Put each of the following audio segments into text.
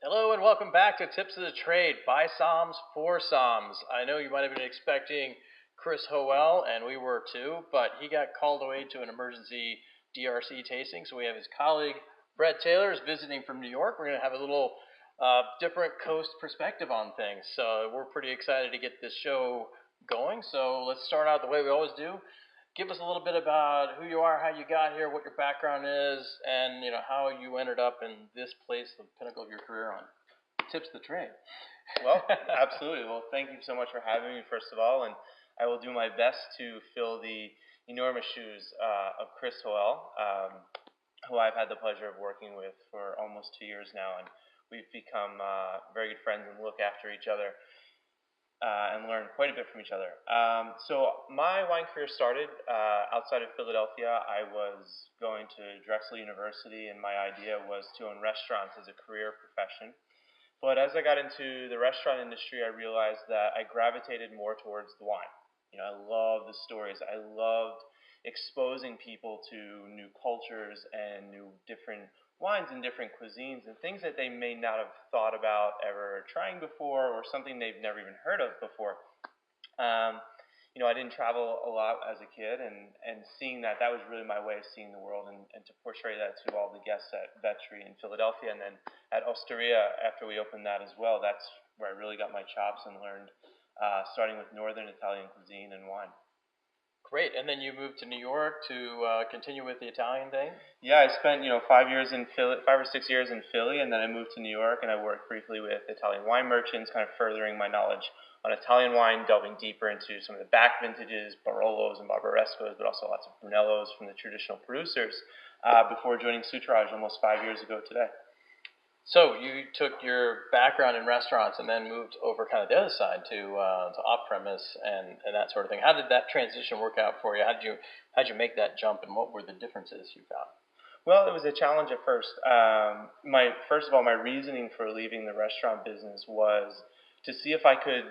Hello and welcome back to Tips of the Trade by Psalms for Psalms. I know you might have been expecting Chris Howell, and we were too, but he got called away to an emergency DRC tasting. So we have his colleague Brett Taylor is visiting from New York. We're going to have a little different coast perspective on things. So we're pretty excited to get this show going. So let's start out the way we always do. Give us a little bit about who you are, how you got here, what your background is, and how you ended up in this place, the pinnacle of your career on Tips of the Trade. Well, absolutely. Well, thank you so much for having me, first of all, and I will do my best to fill the enormous shoes of Chris Howell, who I've had the pleasure of working with for almost 2 years now, and we've become very good friends and look after each other. And learn quite a bit from each other. So my wine career started outside of Philadelphia. I was going to Drexel University, and my idea was to own restaurants as a career profession. But as I got into the restaurant industry, I realized that I gravitated more towards the wine. I love the stories. I loved exposing people to new cultures and new different wines and different cuisines and things that they may not have thought about ever trying before, or something they've never even heard of before. I didn't travel a lot as a kid, and seeing that was really my way of seeing the world, and to portray that to all the guests at Vetri in Philadelphia, and then at Osteria after we opened that as well. That's where I really got my chops and learned, starting with Northern Italian cuisine and wine. Great. And then you moved to New York to continue with the Italian thing? Yeah, I spent 5 years in Philly, 5 or 6 years in Philly, and then I moved to New York, and I worked briefly with Italian wine merchants, kind of furthering my knowledge on Italian wine, delving deeper into some of the back vintages, Barolos and Barbarescos, but also lots of Brunellos from the traditional producers, before joining Sutraj almost 5 years ago today. So you took your background in restaurants and then moved over kind of the other side to off-premise and that sort of thing. How did that transition work out for you? How'd you make that jump, and what were the differences you found? Well, it was a challenge at first. First of all, my reasoning for leaving the restaurant business was to see if I could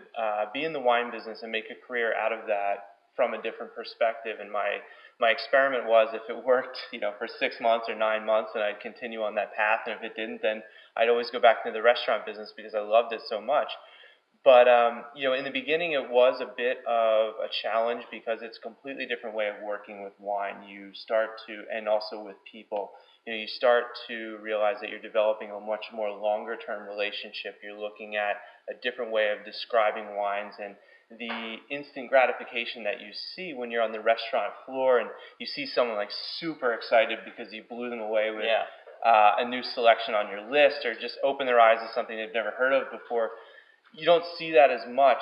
be in the wine business and make a career out of that from a different perspective. And my experiment was, if it worked, for 6 months or 9 months, then I'd continue on that path. And if it didn't, then I'd always go back into the restaurant business because I loved it so much. But, in the beginning, it was a bit of a challenge because it's a completely different way of working with wine. You start to, and also with people, you start to realize that you're developing a much more longer-term relationship. You're looking at a different way of describing wines, and the instant gratification that you see when you're on the restaurant floor and you see someone like super excited because you blew them away with a new selection on your list, or just open their eyes to something they've never heard of before. You don't see that as much,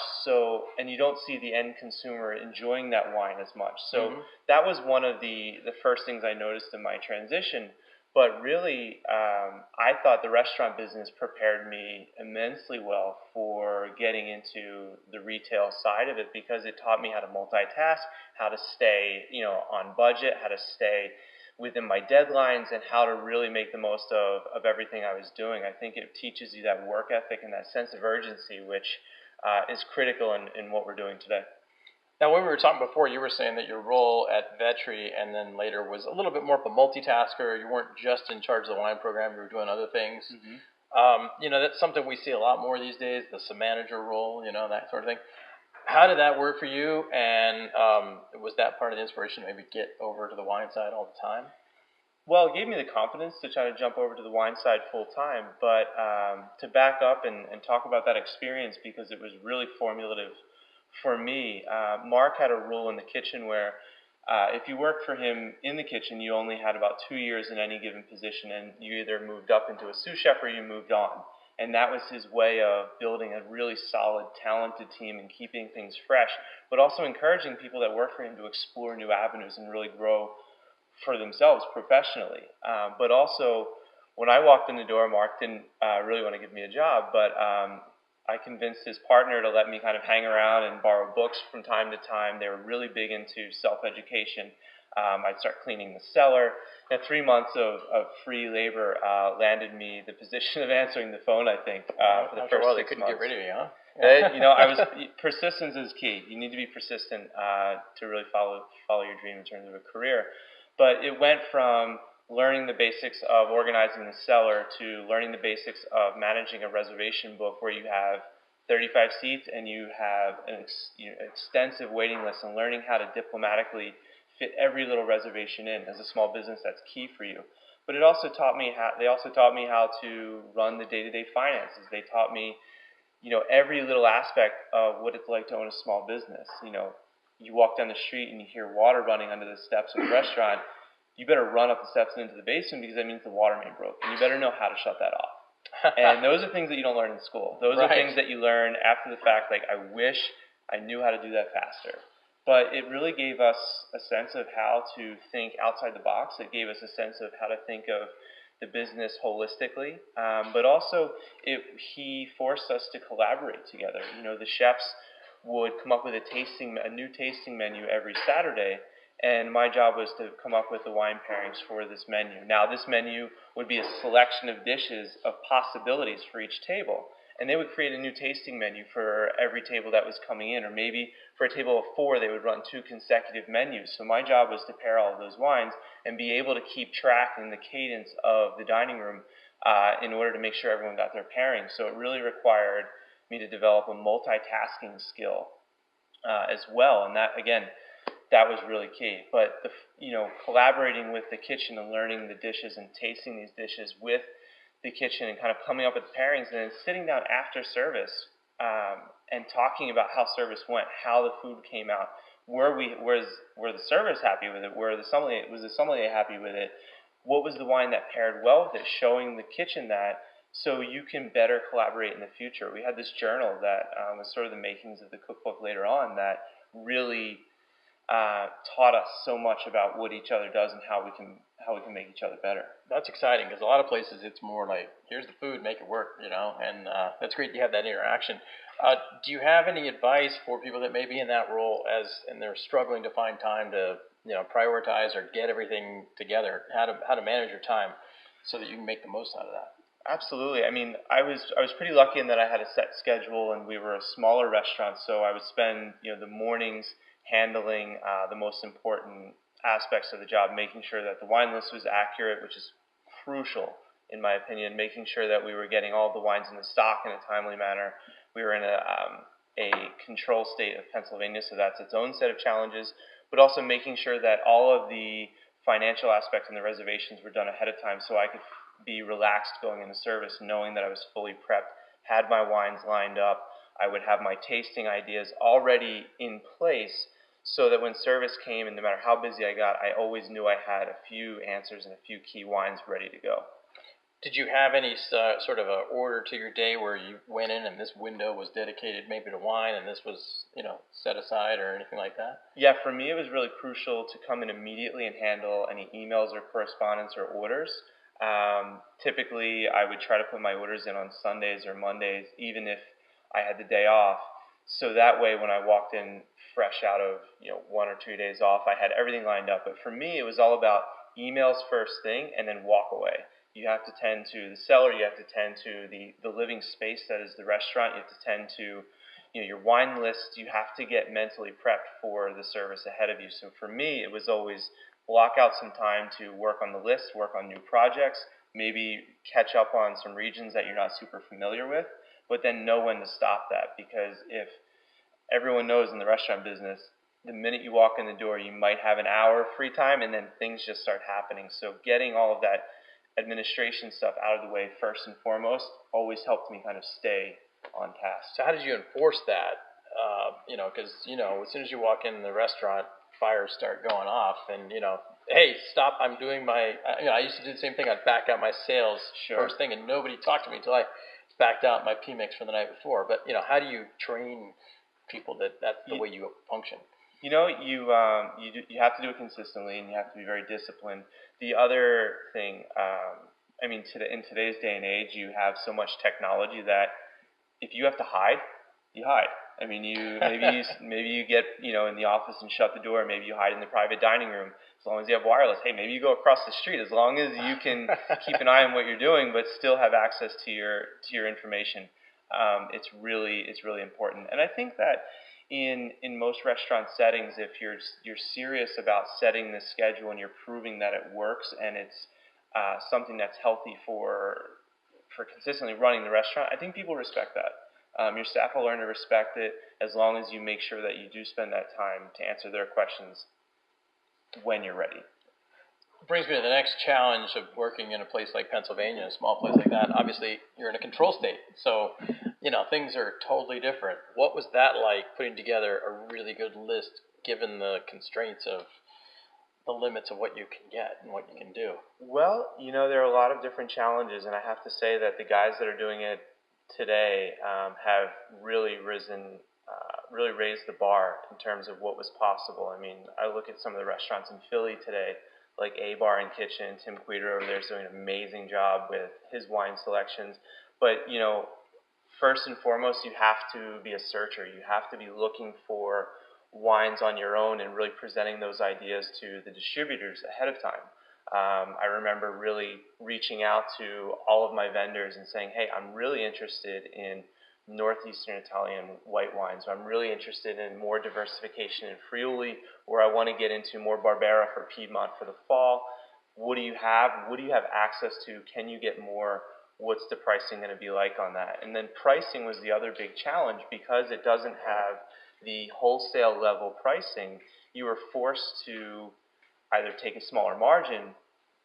and you don't see the end consumer enjoying that wine as much. So that was one of the first things I noticed in my transition. But really, I thought the restaurant business prepared me immensely well for getting into the retail side of it, because it taught me how to multitask, how to stay, on budget, how to stay within my deadlines, and how to really make the most of everything I was doing. I think it teaches you that work ethic and that sense of urgency, which is critical in what we're doing today. Now, when we were talking before, you were saying that your role at Vetri and then later was a little bit more of a multitasker. You weren't just in charge of the wine program. You were doing other things. That's something we see a lot more these days, the manager role, that sort of thing. How did that work for you? And was that part of the inspiration to maybe get over to the wine side all the time? Well, it gave me the confidence to try to jump over to the wine side full time. But to back up and talk about that experience, because it was really formulative for me, Mark had a rule in the kitchen where if you worked for him in the kitchen, you only had about 2 years in any given position, and you either moved up into a sous chef or you moved on. And that was his way of building a really solid, talented team and keeping things fresh, but also encouraging people that work for him to explore new avenues and really grow for themselves professionally. But also, when I walked in the door, Mark didn't really want to give me a job, but I convinced his partner to let me kind of hang around and borrow books from time to time. They were really big into self-education. I'd start cleaning the cellar. And 3 months of free labor landed me the position of answering the phone, I think, for the first 6 months. They couldn't get rid of you, huh? Persistence is key. You need to be persistent to really follow your dream in terms of a career. But it went from learning the basics of organizing the cellar to learning the basics of managing a reservation book where you have 35 seats and you have an extensive waiting list, and learning how to diplomatically fit every little reservation in. As a small business, that's key for you. But it also taught me they also taught me how to run the day-to-day finances. They taught me, every little aspect of what it's like to own a small business. You walk down the street and you hear water running under the steps of a restaurant. You better run up the steps and into the basement, because that means the water main broke, and you better know how to shut that off. And those are things that you don't learn in school. Those are things that you learn after the fact. Like, I wish I knew how to do that faster. But it really gave us a sense of how to think outside the box. It gave us a sense of how to think of the business holistically. But also, he forced us to collaborate together. The chefs would come up with a new tasting menu every Saturday, and my job was to come up with the wine pairings for this menu. Now, this menu would be a selection of dishes of possibilities for each table, and they would create a new tasting menu for every table that was coming in, or maybe for a table of 4, they would run 2 consecutive menus. So my job was to pair all of those wines and be able to keep track in the cadence of the dining room in order to make sure everyone got their pairing. So it really required me to develop a multitasking skill as well, and that was really key. But collaborating with the kitchen and learning the dishes and tasting these dishes with the kitchen and kind of coming up with pairings, and then sitting down after service and talking about how service went, how the food came out, were the servers happy with it, was the sommelier happy with it, what was the wine that paired well with it, showing the kitchen that, so you can better collaborate in the future. We had this journal that was sort of the makings of the cookbook later on, that really taught us so much about what each other does and how we can make each other better. That's exciting, because a lot of places it's more like, here's the food, make it work, and that's great you have that interaction. Do you have any advice for people that may be in that role and they're struggling to find time to prioritize or get everything together, how to manage your time so that you can make the most out of that? Absolutely. I mean, I was pretty lucky in that I had a set schedule, and we were a smaller restaurant, so I would spend the mornings handling the most important aspects of the job, making sure that the wine list was accurate, which is crucial in my opinion, making sure that we were getting all the wines in the stock in a timely manner. We were in a control state of Pennsylvania, so that's its own set of challenges, but also making sure that all of the financial aspects and the reservations were done ahead of time, so I could be relaxed going into service, knowing that I was fully prepped, had my wines lined up. I would have my tasting ideas already in place, so that when service came, and no matter how busy I got, I always knew I had a few answers and a few key wines ready to go. Did you have any sort of a order to your day where you went in and this window was dedicated maybe to wine and this was, set aside or anything like that? Yeah, for me it was really crucial to come in immediately and handle any emails or correspondence or orders. Typically, I would try to put my orders in on Sundays or Mondays, even if I had the day off. So that way, when I walked in fresh out of 1 or 2 days off, I had everything lined up. But for me, it was all about emails first thing and then walk away. You have to tend to the cellar. You have to tend to the living space that is the restaurant. You have to tend to your wine list. You have to get mentally prepped for the service ahead of you. So for me, it was always block out some time to work on the list, work on new projects, maybe catch up on some regions that you're not super familiar with, but then know when to stop that. Because if everyone knows in the restaurant business, the minute you walk in the door, you might have an hour of free time, and then things just start happening. So getting all of that administration stuff out of the way first and foremost always helped me kind of stay on task. So how did you enforce that? Because, as soon as you walk in the restaurant, fires start going off, and, hey, stop, I'm doing my, I used to do the same thing. I'd back out my sales first thing, and nobody talked to me until I backed out my PMix for the night before. But, how do you train people that that's the way you function? You have to do it consistently, and you have to be very disciplined. The other thing, in today's day and age, you have so much technology that if you have to hide, you hide. Maybe you get in the office and shut the door. Maybe you hide in the private dining room. As long as you have wireless, hey, maybe you go across the street. As long as you can keep an eye on what you're doing, but still have access to your information, it's really important. And I think that in most restaurant settings, if you're serious about setting the schedule and you're proving that it works and it's something that's healthy for consistently running the restaurant, I think people respect that. Your staff will learn to respect it as long as you make sure that you do spend that time to answer their questions when you're ready. Brings me to the next challenge of working in a place like Pennsylvania, a small place like that. Obviously, you're in a control state, so things are totally different. What was that like, putting together a really good list, given the constraints of the limits of what you can get and what you can do? Well, there are a lot of different challenges, and I have to say that the guys that are doing it today have really really raised the bar in terms of what was possible. I mean, I look at some of the restaurants in Philly today, like A Bar and Kitchen. Tim Queter over there is doing an amazing job with his wine selections. But, first and foremost, you have to be a searcher. You have to be looking for wines on your own and really presenting those ideas to the distributors ahead of time. I remember really reaching out to all of my vendors and saying, hey, I'm really interested in Northeastern Italian white wines. I'm really interested in more diversification in Friuli, or I want to get into more Barbera for Piedmont for the fall. What do you have? What do you have access to? Can you get more? What's the pricing going to be like on that? And then pricing was the other big challenge, because it doesn't have the wholesale level pricing. You were forced to either take a smaller margin,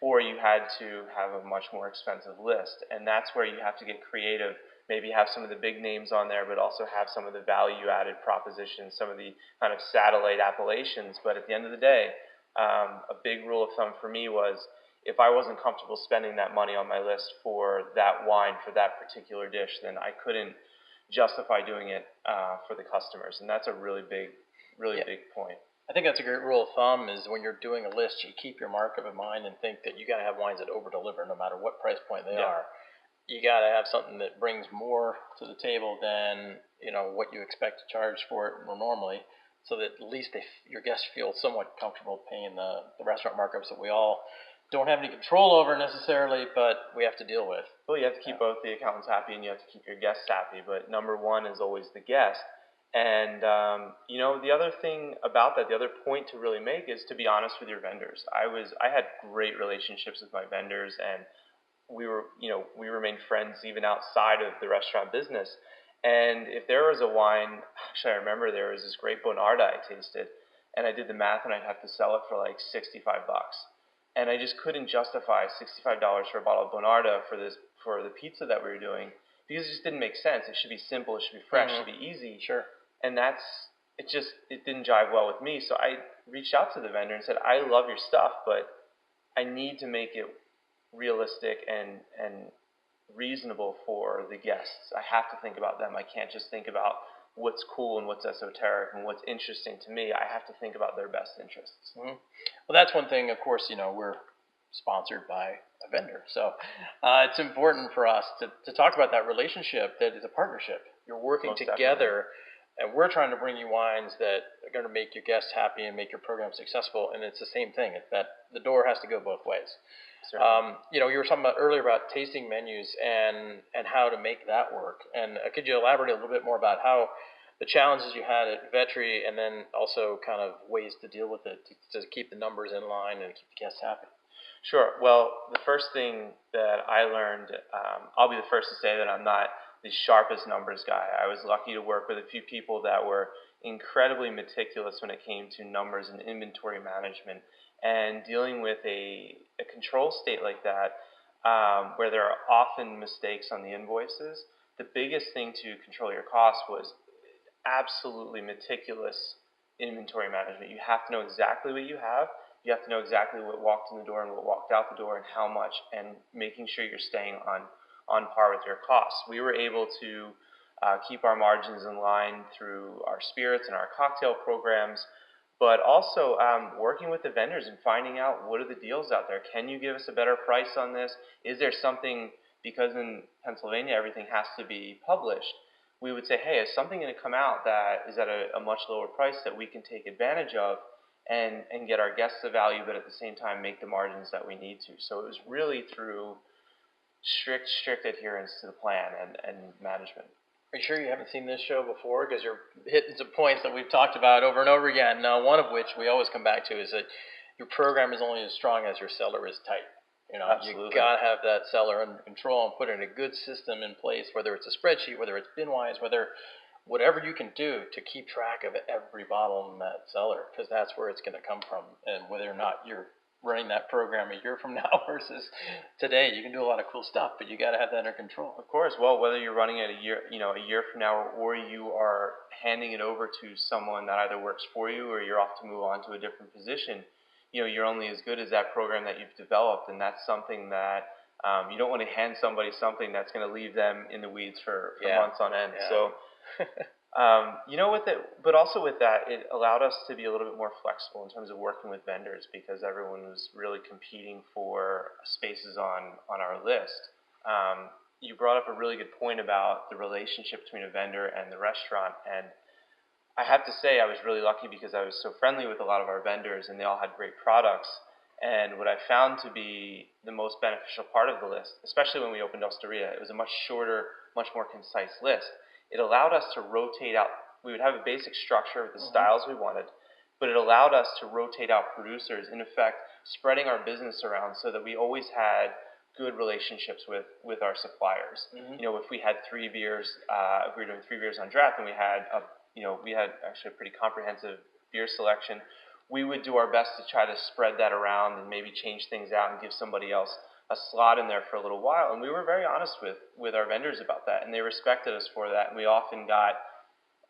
or you had to have a much more expensive list. And that's where you have to get creative, maybe have some of the big names on there, but also have some of the value-added propositions, some of the kind of satellite appellations. But at the end of the day, a big rule of thumb for me was, if I wasn't comfortable spending that money on my list for that wine, for that particular dish, then I couldn't justify doing it for the customers. And that's a really big point. I think that's a great rule of thumb, is when you're doing a list, you keep your markup in mind and think that you got to have wines that over-deliver no matter what price point they are. You got to have something that brings more to the table than what you expect to charge for it normally, so that at least your guests feel somewhat comfortable paying the restaurant markups that we all don't have any control over necessarily, but we have to deal with. Well, you have to keep both the accountants happy and you have to keep your guests happy, but number one is always the guest. And, the other thing about that, the other point to really make is to be honest with your vendors. I had great relationships with my vendors, and we remained friends even outside of the restaurant business. And if there was a wine, actually I remember there was this great Bonarda I tasted, and I did the math and I'd have to sell it for like $65. And I just couldn't justify $65 for a bottle of Bonarda for the pizza that we were doing, because it just didn't make sense. It should be simple, it should be fresh, it should be easy. Sure. And it didn't jive well with me. So I reached out to the vendor and said, I love your stuff, but I need to make it realistic and reasonable for the guests. I have to think about them. I can't just think about what's cool and what's esoteric and what's interesting to me. I have to think about their best interests. Mm-hmm. Well, that's one thing, of course, we're sponsored by a vendor. So it's important for us to talk about that relationship, that is a partnership. You're working together, and we're trying to bring you wines that are going to make your guests happy and make your program successful. And it's the same thing. That the door has to go both ways. You were talking about earlier about tasting menus and how to make that work. And could you elaborate a little bit more about how the challenges you had at Vetri, and then also kind of ways to deal with it to keep the numbers in line and keep the guests happy? Sure. Well, the first thing that I learned, I'll be the first to say that I'm not the sharpest numbers guy. I was lucky to work with a few people that were incredibly meticulous when it came to numbers and inventory management. And dealing with a control state like that, where there are often mistakes on the invoices, the biggest thing to control your costs was absolutely meticulous inventory management. You have to know exactly what you have. You have to know exactly what walked in the door and what walked out the door and how much, and making sure you're staying on par with your costs. We were able to keep our margins in line through our spirits and our cocktail programs, but also working with the vendors and finding out, what are the deals out there? Can you give us a better price on this? Is there something, because in Pennsylvania everything has to be published, we would say, hey, is something going to come out that is at a much lower price that we can take advantage of and get our guests the value, but at the same time make the margins that we need to? So it was really through strict adherence to the plan and management. Are you sure you haven't seen this show before? Because you're hitting some points that we've talked about over and over again. Now, one of which we always come back to is that your program is only as strong as your seller is tight. You know, Absolutely. you gotta have that seller under control and put in a good system in place, whether it's a spreadsheet, whether it's BinWise, whatever you can do to keep track of every bottle in that cellar, because that's where it's going to come from. And whether or not you're running that program a year from now versus today, you can do a lot of cool stuff, but you got to have that under control. Of course. Well, whether you're running it a year from now, or you are handing it over to someone that either works for you or you're off to move on to a different position, you're only as good as that program that you've developed, and that's something that you don't want to hand somebody something that's going to leave them in the weeds for months on end. Yeah. So. But also with that, it allowed us to be a little bit more flexible in terms of working with vendors, because everyone was really competing for spaces on our list. You brought up a really good point about the relationship between a vendor and the restaurant, and I have to say I was really lucky because I was so friendly with a lot of our vendors, and they all had great products. And what I found to be the most beneficial part of the list, especially when we opened Osteria, it was a much shorter, much more concise list. It allowed us to rotate out. We would have a basic structure of the styles we wanted, but it allowed us to rotate out producers, in effect, spreading our business around so that we always had good relationships with our suppliers. If we had 3 beers, if we were doing 3 beers on draft, and we had actually a pretty comprehensive beer selection, we would do our best to try to spread that around and maybe change things out and give somebody else a slot in there for a little while. And we were very honest with our vendors about that, and they respected us for that. And we often got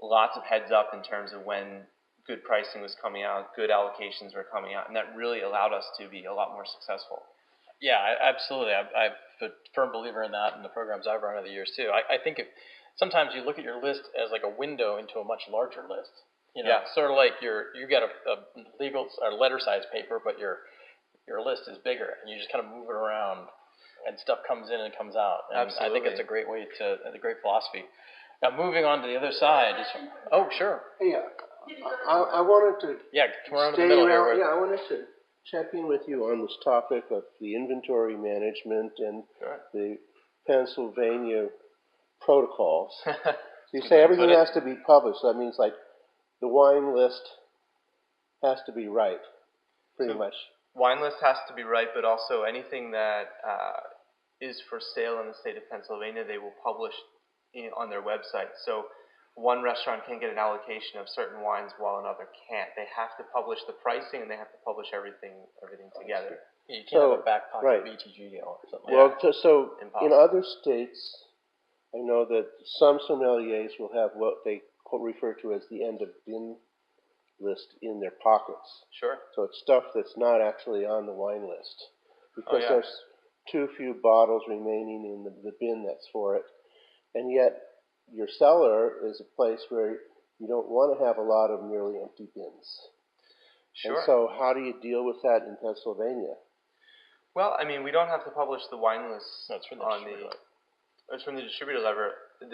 lots of heads up in terms of when good pricing was coming out, good allocations were coming out, and that really allowed us to be a lot more successful. Yeah, absolutely. I'm a firm believer in that in the programs I've run over the years too. I think sometimes you look at your list as like a window into a much larger list. Sort of like you got a legal or letter size paper, but your list is bigger, and you just kind of move it around, and stuff comes in and comes out. And Absolutely. I think it's a great great philosophy. Now, moving on to the other side. Oh, sure. Hey, I wanted to come around to the middle here. I wanted to check in with you on this topic of the inventory management and the Pennsylvania protocols. So you say everything has to be published. So that means like the wine list has to be right, pretty much. Wine list has to be right, but also anything that is for sale in the state of Pennsylvania, they will publish on their website. So one restaurant can get an allocation of certain wines while another can't. They have to publish the pricing, and they have to publish everything together. You can't have a back pocket BTG deal or something. Well, so in other states, I know that some sommeliers will have what they refer to as the end of bin list in their pockets. Sure. So it's stuff that's not actually on the wine list because there's too few bottles remaining in the bin that's for it. And yet your cellar is a place where you don't want to have a lot of nearly empty bins. Sure. And so how do you deal with that in Pennsylvania? Well, I mean, we don't have to publish the wine lists That's from it's from the distributor level. The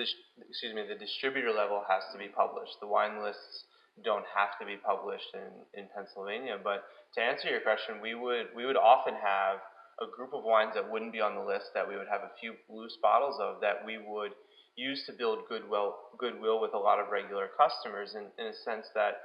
distributor level has to be published. The wine lists don't have to be published in Pennsylvania. But to answer your question, we would often have a group of wines that wouldn't be on the list, that we would have a few loose bottles of, that we would use to build goodwill with a lot of regular customers, in a sense that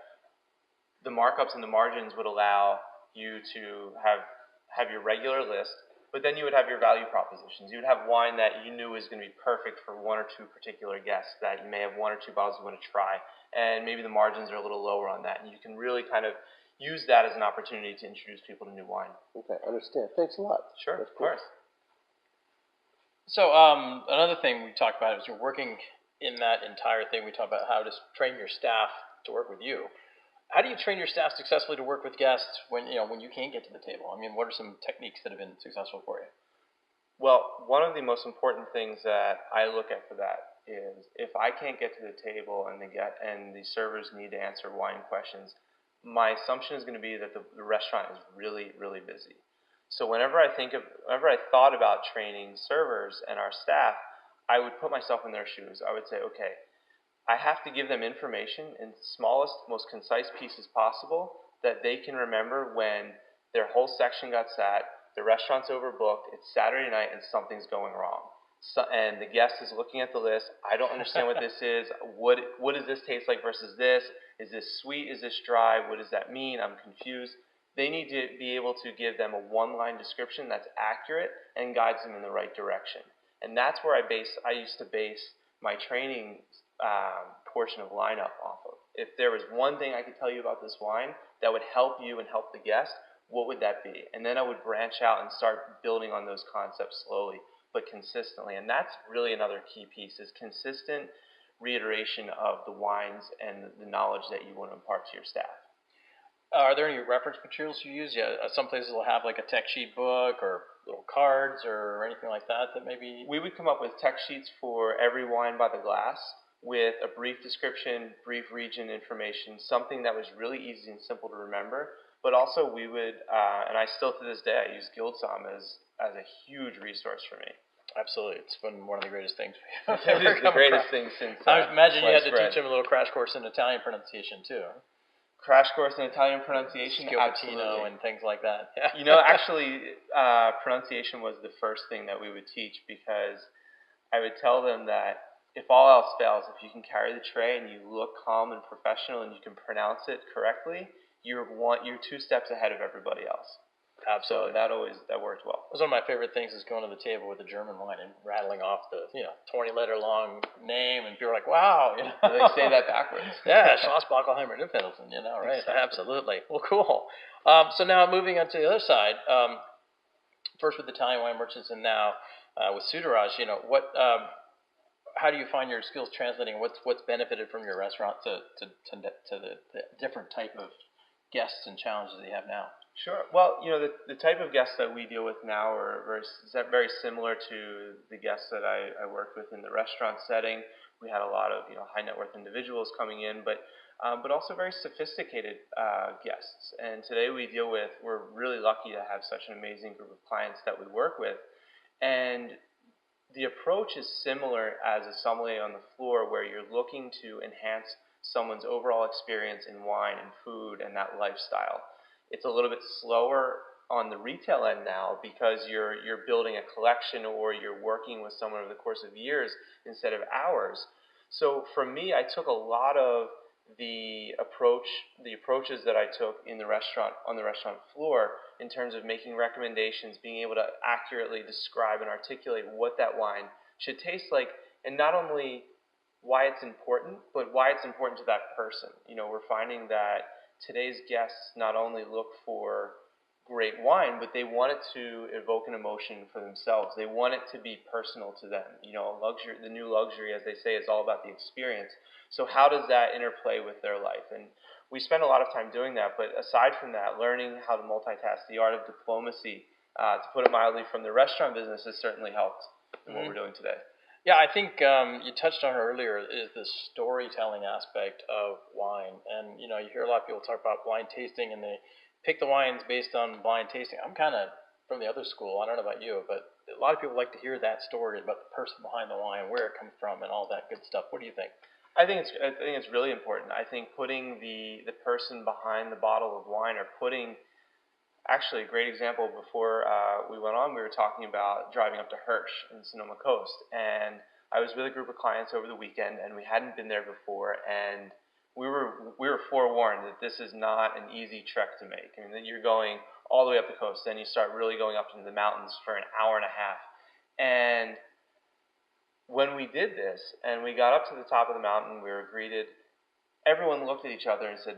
the markups and the margins would allow you to have your regular list, but then you would have your value propositions. You would have wine that you knew was going to be perfect for 1 or 2 particular guests, that you may have 1 or 2 bottles you want to try, and maybe the margins are a little lower on that, and you can really kind of use that as an opportunity to introduce people to new wine. Okay, I understand. Thanks a lot. Sure, of course. So another thing we talked about is you're working in that entire thing. We talked about how to train your staff to work with you. How do you train your staff successfully to work with guests when you can't get to the table? I mean, what are some techniques that have been successful for you? Well, one of the most important things that I look at for that is if I can't get to the table and the servers need to answer wine questions, my assumption is going to be that the restaurant is really, really busy. So whenever I thought about training servers and our staff, I would put myself in their shoes. I would say, okay, I have to give them information in the smallest, most concise pieces possible that they can remember when their whole section got sat, the restaurant's overbooked, it's Saturday night, and something's going wrong. and the guest is looking at the list. I don't understand what this is. What does this taste like versus this? Is this sweet? Is this dry? What does that mean? I'm confused. They need to be able to give them a one-line description that's accurate and guides them in the right direction. And that's where I used to base my training portion of lineup off of. If there was one thing I could tell you about this wine that would help you and help the guest, what would that be? And then I would branch out and start building on those concepts slowly but consistently. And that's really another key piece, is consistent reiteration of the wines and the knowledge that you want to impart to your staff. Are there any reference materials you use? Yeah, some places will have like a tech sheet book or little cards or anything like that maybe... We would come up with tech sheets for every wine by the glass with a brief description, brief region information, something that was really easy and simple to remember. But also we would, and I still to this day, I use GuildSom as a huge resource for me. Absolutely. It's been one of the greatest things. It is the greatest thing since I imagine you had to teach them a little crash course in Italian pronunciation too. Crash course in Italian pronunciation, absolutely, and things like that. Yeah. You know, actually, pronunciation was the first thing that we would teach, because I would tell them that if all else fails, if you can carry the tray and you look calm and professional and you can pronounce it correctly, you're 2 steps ahead of everybody else. Absolutely. So that worked well. It was one of my favorite things, is going to the table with a German wine and rattling off the 20-letter long name, and people are like, wow. They say that backwards. Yeah, Schloss Bockelheimer Newfoundland, right? Exactly. Absolutely. Well, cool. So now moving on to the other side, first with Italian wine merchants and now with Sudaraj, how do you find your skills translating? What's benefited from your restaurant to the different type of guests and challenges that you have now? Sure. Well, the type of guests that we deal with now are very similar to the guests that I worked with in the restaurant setting. We had a lot of high net worth individuals coming in, but also very sophisticated guests. And today we're really lucky to have such an amazing group of clients that we work with. And the approach is similar as a sommelier on the floor, where you're looking to enhance someone's overall experience in wine and food and that lifestyle. It's a little bit slower on the retail end now, because you're building a collection, or you're working with someone over the course of years instead of hours. So for me, I took a lot of the approaches that I took on the restaurant floor, in terms of making recommendations, being able to accurately describe and articulate what that wine should taste like, and not only why it's important, but why it's important to that person. We're finding that today's guests not only look for great wine, but they want it to evoke an emotion for themselves. They want it to be personal to them. Luxury, the new luxury, as they say, is all about the experience. So how does that interplay with their life? And we spend a lot of time doing that, but aside from that, learning how to multitask, the art of diplomacy, to put it mildly, from the restaurant business has certainly helped in what we're doing today. Yeah, I think you touched on it earlier, is the storytelling aspect of wine. And, you hear a lot of people talk about wine tasting, and they pick the wines based on blind tasting. I'm kind of from the other school. I don't know about you, but a lot of people like to hear that story about the person behind the wine, where it comes from, and all that good stuff. What do you think? I think it's really important. I think putting the person behind the bottle of wine, or putting... Actually, a great example, before we went on, we were talking about driving up to Hirsch in Sonoma Coast, and I was with a group of clients over the weekend, and we hadn't been there before, and we were forewarned that this is not an easy trek to make. I mean, that you're going all the way up the coast, then you start really going up into the mountains for an hour and a half. And when we did this, and we got up to the top of the mountain, we were greeted, everyone looked at each other and said,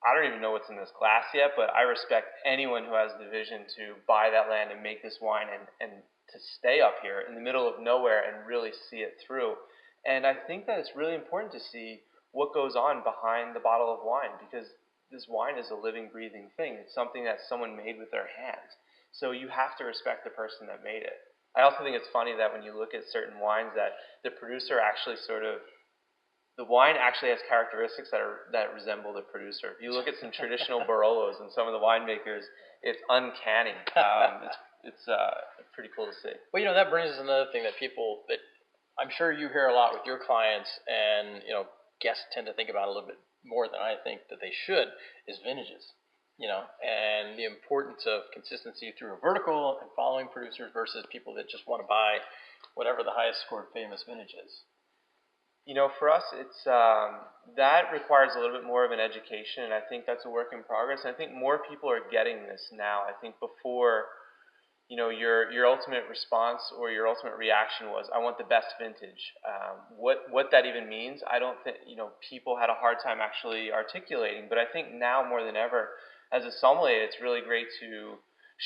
I don't even know what's in this glass yet, but I respect anyone who has the vision to buy that land and make this wine, and to stay up here in the middle of nowhere and really see it through. And I think that it's really important to see what goes on behind the bottle of wine, because this wine is a living, breathing thing. It's something that someone made with their hands. So you have to respect the person that made it. I also think it's funny that when you look at certain wines, that the producer actually the wine actually has characteristics that resemble the producer. If you look at some traditional Barolos and some of the winemakers, it's uncanny. It's pretty cool to see. Well, that brings us another thing that I'm sure you hear a lot with your clients, and guests tend to think about a little bit more than I think that they should, is vintages. and the importance of consistency through a vertical and following producers versus people that just want to buy whatever the highest scored famous vintage is. For us, it's that requires a little bit more of an education, and I think that's a work in progress. And I think more people are getting this now. I think before, your ultimate response or your ultimate reaction was, I want the best vintage. What that even means, I don't think people had a hard time actually articulating. But I think now more than ever, as a sommelier, it's really great to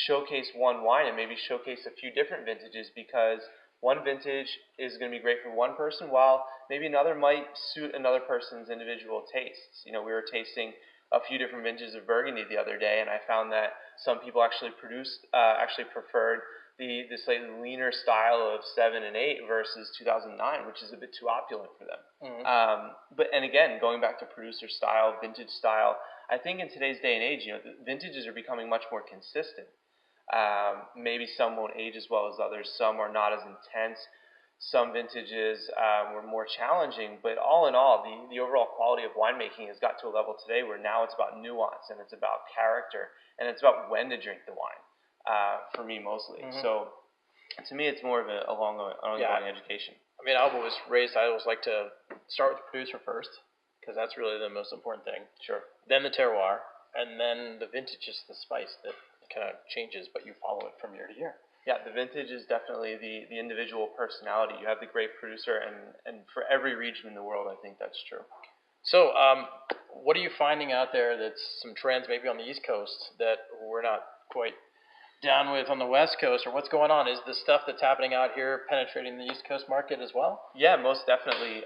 showcase one wine and maybe showcase a few different vintages, because one vintage is going to be great for one person, while maybe another might suit another person's individual tastes. We were tasting a few different vintages of Burgundy the other day, and I found that some people actually preferred the slightly leaner style of 7 and 8 versus 2009, which is a bit too opulent for them. And again, going back to producer style, vintage style, I think in today's day and age, the vintages are becoming much more consistent. Maybe some won't age as well as others. Some are not as intense. Some vintages were more challenging. But all in all, the overall quality of winemaking has got to a level today where now it's about nuance, and it's about character, and it's about when to drink the wine, for me mostly. So to me, it's more of an ongoing education. I mean, I always like to start with the producer first, because that's really the most important thing. Sure. Then the terroir, and then the vintage is the spice that kind of changes, but you follow it from year to year. Yeah, the vintage is definitely the individual personality. You have the great producer, and for every region in the world, I think that's true. So, what are you finding out there that's some trends maybe on the East Coast that we're not quite down with on the West Coast, or what's going on? Is the stuff that's happening out here penetrating the East Coast market as well? Yeah, most definitely.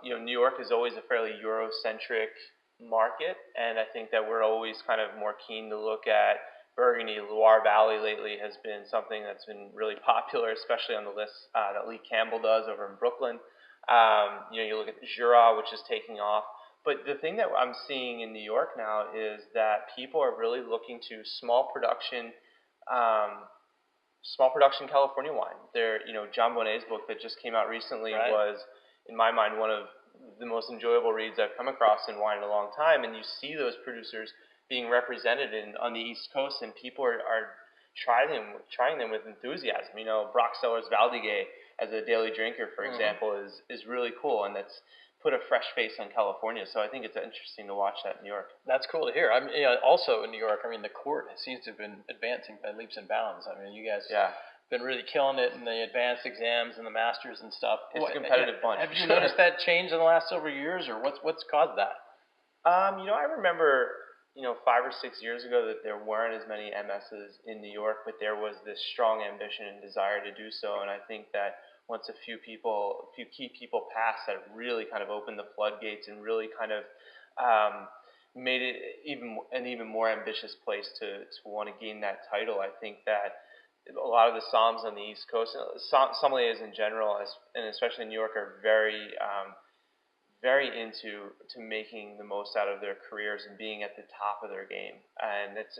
New York is always a fairly Eurocentric market, and I think that we're always kind of more keen to look at Burgundy. Loire Valley lately has been something that's been really popular, especially on the list that Lee Campbell does over in Brooklyn. You look at Jura, which is taking off. But the thing that I'm seeing in New York now is that people are really looking to small production California wine. John Bonnet's book that just came out recently was, in my mind, one of the most enjoyable reads I've come across in wine in a long time. And you see those producers being represented on the East Coast, and people are trying them with enthusiasm. Brock Sellers Valdiguet as a daily drinker, for example, is really cool, and that's put a fresh face on California. So I think it's interesting to watch that in New York. That's cool to hear. Also in New York, the court seems to have been advancing by leaps and bounds. You guys been really killing it in the advanced exams and the masters and stuff. It's a competitive bunch. Have you noticed that change in the last several years, or what's caused that? I remember 5 or 6 years ago that there weren't as many MSs in New York, but there was this strong ambition and desire to do so. And I think that once a few key people passed, that really kind of opened the floodgates and really kind of made it an even more ambitious place to want to gain that title. I think that a lot of the somms on the East Coast, sommeliers in general, and especially in New York, are very into making the most out of their careers and being at the top of their game. And it's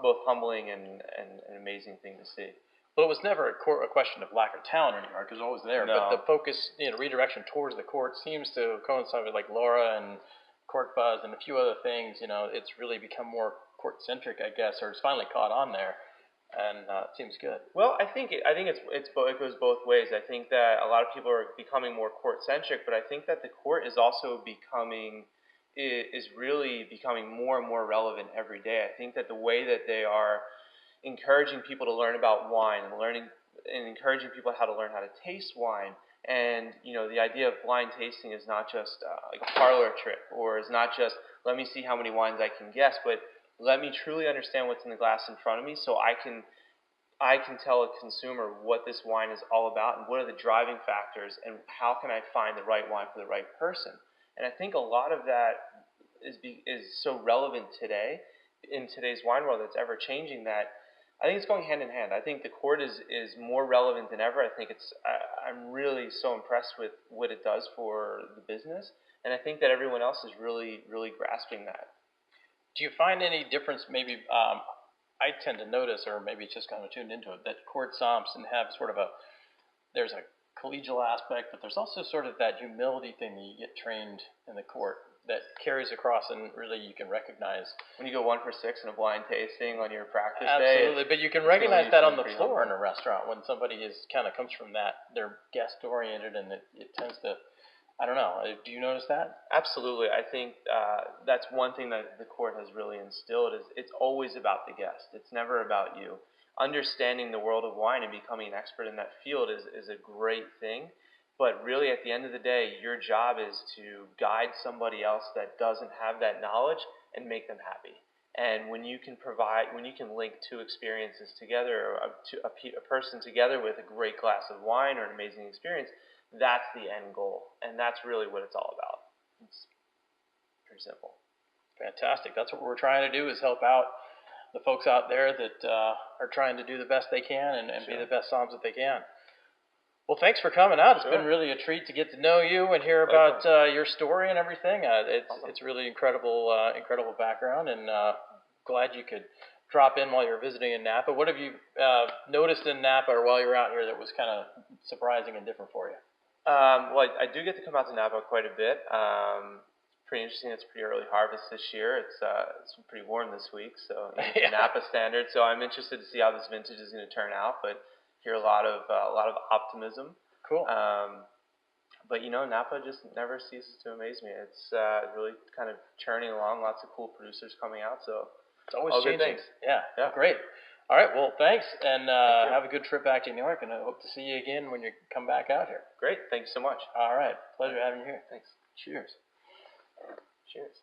both humbling and an amazing thing to see. Well, it was never a question of lack of talent in New York. It was always there. No. But the focus, redirection towards the court seems to coincide with like Laura and Court Buzz and a few other things. It's really become more court-centric, I guess, or it's finally caught on there. And it seems good. Well, I think it goes both ways. I think that a lot of people are becoming more court-centric, but I think that the court is also really becoming more and more relevant every day. I think that the way that they are encouraging people to learn about wine and encouraging people how to learn how to taste wine, and the idea of blind tasting is not just like a parlor trick, or is not just let me see how many wines I can guess, but let me truly understand what's in the glass in front of me, so I can tell a consumer what this wine is all about and what are the driving factors and how can I find the right wine for the right person. And I think a lot of that is so relevant today in today's wine world that's ever changing, that I think it's going hand in hand. I think the court is more relevant than ever. I think I'm really so impressed with what it does for the business, and I think that everyone else is really, really grasping that. Do you find any difference? Maybe I tend to notice, or maybe it's just kind of tuned into it, that court somms have sort of there's a collegial aspect, but there's also sort of that humility thing that you get trained in the court. that carries across and really you can recognize. When you go 1 for 6 in a blind tasting on your practice day. Absolutely, but you can recognize that on the floor in a restaurant when somebody comes from that, they're guest oriented, and it tends to, I don't know. Do you notice that? Absolutely. I think that's one thing that the court has really instilled is it's always about the guest. It's never about you. Understanding the world of wine and becoming an expert in that field is a great thing. But really, at the end of the day, your job is to guide somebody else that doesn't have that knowledge and make them happy. And when you can link two experiences together, or a person together with a great glass of wine or an amazing experience, that's the end goal. And that's really what it's all about. It's pretty simple. Fantastic. That's what we're trying to do, is help out the folks out there that are trying to do the best they can and be the best somms that they can. Well, thanks for coming out. It's been really a treat to get to know you and hear about your story and everything. It's really incredible background, and glad you could drop in while you're visiting in Napa. What have you noticed in Napa or while you're out here that was kind of surprising and different for you? Well, I do get to come out to Napa quite a bit. It's pretty interesting. It's pretty early harvest this year. It's pretty warm this week, so Napa standard. So I'm interested to see how this vintage is going to turn out, but hear a lot of optimism. Cool. But Napa just never ceases to amaze me. It's really kind of churning along. Lots of cool producers coming out. So it's always changing. Yeah. Great. All right. Well, thanks, and have a good trip back to New York. And I hope to see you again when you come back out here. Great. Thank you so much. All right. Pleasure having you here. Thanks. Cheers. Cheers.